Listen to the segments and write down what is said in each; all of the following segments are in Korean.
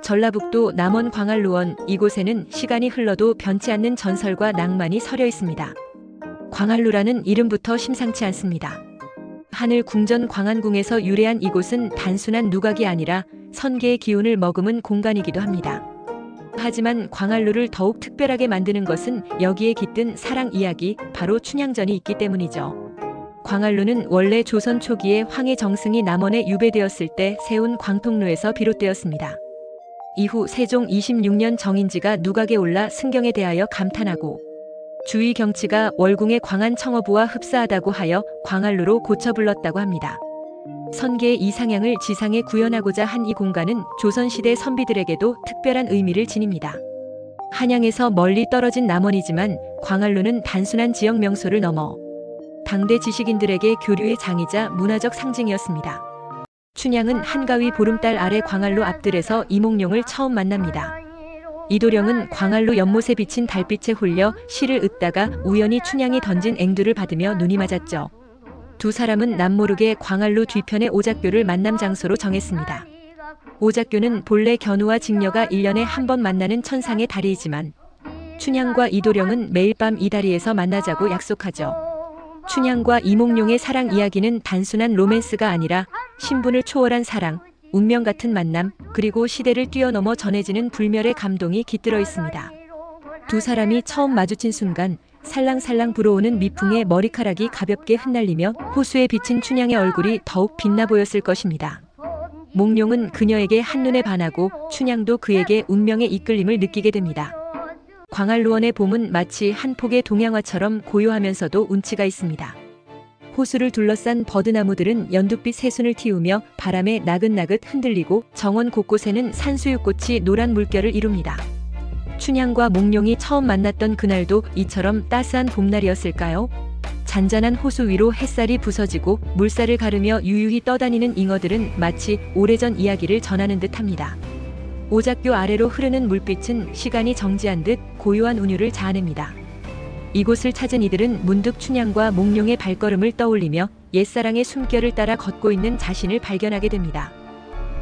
전라북도 남원 광안루원, 이곳에는 시간이 흘러도 변치 않는 전설과 낭만이 서려 있습니다. 광안루라는 이름부터 심상치 않습니다. 하늘 궁전 광안궁에서 유래한 이곳은 단순한 누각이 아니라 선계의 기운을 머금은 공간이기도 합니다. 하지만 광안루를 더욱 특별하게 만드는 것은 여기에 깃든 사랑 이야기, 바로 춘향전이 있기 때문이죠. 광안루는 원래 조선 초기에 황해 정승이 남원에 유배되었을 때 세운 광통루에서 비롯되었습니다. 이후 세종 26년 정인지가 누각에 올라 승경에 대하여 감탄하고 주위 경치가 월궁의 광안 청어부와 흡사하다고 하여 광안루로 고쳐 불렀다고 합니다. 선계의 이상향을 지상에 구현하고자 한 이 공간은 조선시대 선비들에게도 특별한 의미를 지닙니다. 한양에서 멀리 떨어진 남원이지만 광안루는 단순한 지역 명소를 넘어 당대 지식인들에게 교류의 장이자 문화적 상징이었습니다. 춘향은 한가위 보름달 아래 광안루 앞들에서 이몽룡을 처음 만납니다. 이도령은 광안루 연못에 비친 달빛에 홀려 시를 읊다가 우연히 춘향이 던진 앵두를 받으며 눈이 맞았죠. 두 사람은 남모르게 광안루 뒤편의 오작교를 만남 장소로 정했습니다. 오작교는 본래 견우와 직녀가 1년에 한 번 만나는 천상의 다리이지만 춘향과 이도령은 매일 밤 이 다리에서 만나자고 약속하죠. 춘향과 이몽룡의 사랑 이야기는 단순한 로맨스가 아니라 신분을 초월한 사랑, 운명 같은 만남, 그리고 시대를 뛰어넘어 전해지는 불멸의 감동이 깃들어 있습니다. 두 사람이 처음 마주친 순간 살랑살랑 불어오는 미풍에 머리카락이 가볍게 흩날리며 호수에 비친 춘향의 얼굴이 더욱 빛나 보였을 것입니다. 몽룡은 그녀에게 한눈에 반하고 춘향도 그에게 운명의 이끌림을 느끼게 됩니다. 광안루원의 봄은 마치 한 폭의 동양화처럼 고요하면서도 운치가 있습니다. 호수를 둘러싼 버드나무들은 연두빛 새순을 틔우며 바람에 나긋나긋 흔들리고 정원 곳곳에는 산수유꽃이 노란 물결을 이룹니다. 춘향과 몽룡이 처음 만났던 그날도 이처럼 따스한 봄날이었을까요? 잔잔한 호수 위로 햇살이 부서지고 물살을 가르며 유유히 떠다니는 잉어들은 마치 오래전 이야기를 전하는 듯합니다. 오작교 아래로 흐르는 물빛은 시간이 정지한 듯 고요한 운율을 자아냅니다. 이곳을 찾은 이들은 문득 춘향과 몽룡의 발걸음을 떠올리며 옛사랑의 숨결을 따라 걷고 있는 자신을 발견하게 됩니다.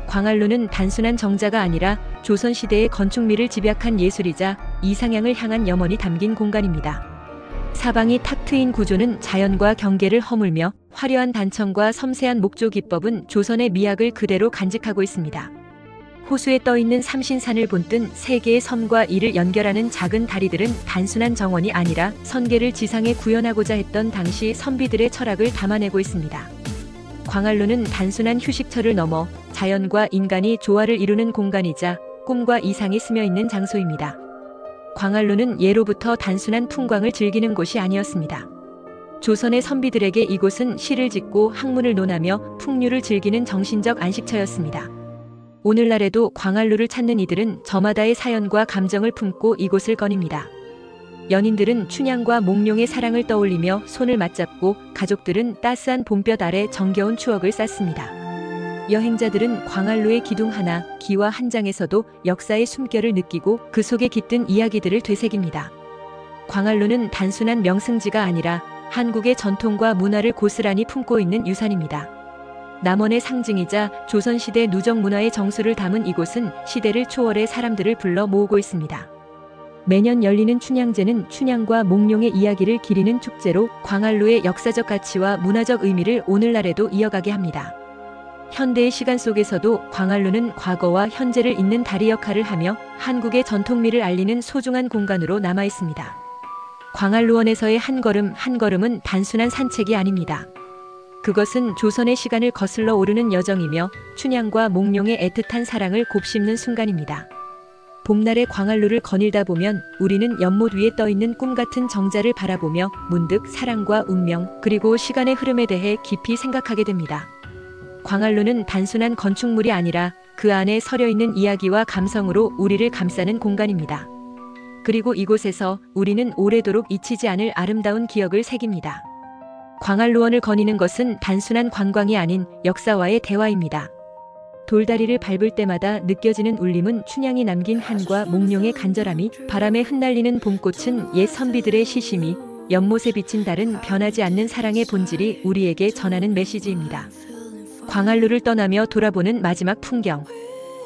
광안루는 단순한 정자가 아니라 조선시대의 건축미를 집약한 예술이자 이상향을 향한 염원이 담긴 공간입니다. 사방이 탁 트인 구조는 자연과 경계를 허물며 화려한 단청과 섬세한 목조 기법은 조선의 미학을 그대로 간직하고 있습니다. 호수에 떠있는 삼신산을 본뜬 세 개의 섬과 이를 연결하는 작은 다리들은 단순한 정원이 아니라 선계를 지상에 구현하고자 했던 당시 선비들의 철학을 담아내고 있습니다. 광안루는 단순한 휴식처를 넘어 자연과 인간이 조화를 이루는 공간이자 꿈과 이상이 스며있는 장소입니다. 광안루는 예로부터 단순한 풍광을 즐기는 곳이 아니었습니다. 조선의 선비들에게 이곳은 시를 짓고 학문을 논하며 풍류를 즐기는 정신적 안식처였습니다. 오늘날에도 광안루를 찾는 이들은 저마다의 사연과 감정을 품고 이곳을 거닙니다. 연인들은 춘향과 몽룡의 사랑을 떠올리며 손을 맞잡고 가족들은 따스한 봄볕 아래 정겨운 추억을 쌓습니다. 여행자들은 광안루의 기둥 하나, 기와 한 장에서도 역사의 숨결을 느끼고 그 속에 깃든 이야기들을 되새깁니다. 광안루는 단순한 명승지가 아니라 한국의 전통과 문화를 고스란히 품고 있는 유산입니다. 남원의 상징이자 조선시대 누적 문화의 정수를 담은 이곳은 시대를 초월해 사람들을 불러 모으고 있습니다. 매년 열리는 춘향제는 춘향과 몽룡의 이야기를 기리는 축제로 광안루의 역사적 가치와 문화적 의미를 오늘날에도 이어가게 합니다. 현대의 시간 속에서도 광안루는 과거와 현재를 잇는 다리 역할을 하며 한국의 전통미를 알리는 소중한 공간으로 남아 있습니다. 광안루원에서의 한 걸음 한 걸음은 단순한 산책이 아닙니다. 그것은 조선의 시간을 거슬러 오르는 여정이며 춘향과 몽룡의 애틋한 사랑을 곱씹는 순간입니다. 봄날의 광안루를 거닐다 보면 우리는 연못 위에 떠있는 꿈같은 정자를 바라보며 문득 사랑과 운명 그리고 시간의 흐름에 대해 깊이 생각하게 됩니다. 광안루는 단순한 건축물이 아니라 그 안에 서려있는 이야기와 감성으로 우리를 감싸는 공간입니다. 그리고 이곳에서 우리는 오래도록 잊히지 않을 아름다운 기억을 새깁니다. 광안루원을 거니는 것은 단순한 관광이 아닌 역사와의 대화입니다. 돌다리를 밟을 때마다 느껴지는 울림은 춘향이 남긴 한과 몽룡의 간절함이, 바람에 흩날리는 봄꽃은 옛 선비들의 시심이, 연못에 비친 달은 변하지 않는 사랑의 본질이 우리에게 전하는 메시지입니다. 광안루를 떠나며 돌아보는 마지막 풍경.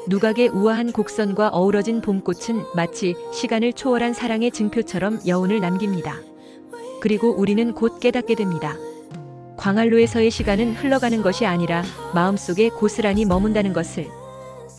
누각의 우아한 곡선과 어우러진 봄꽃은 마치 시간을 초월한 사랑의 증표처럼 여운을 남깁니다. 그리고 우리는 곧 깨닫게 됩니다. 광활루에서의 시간은 흘러가는 것이 아니라 마음속에 고스란히 머문다는 것을.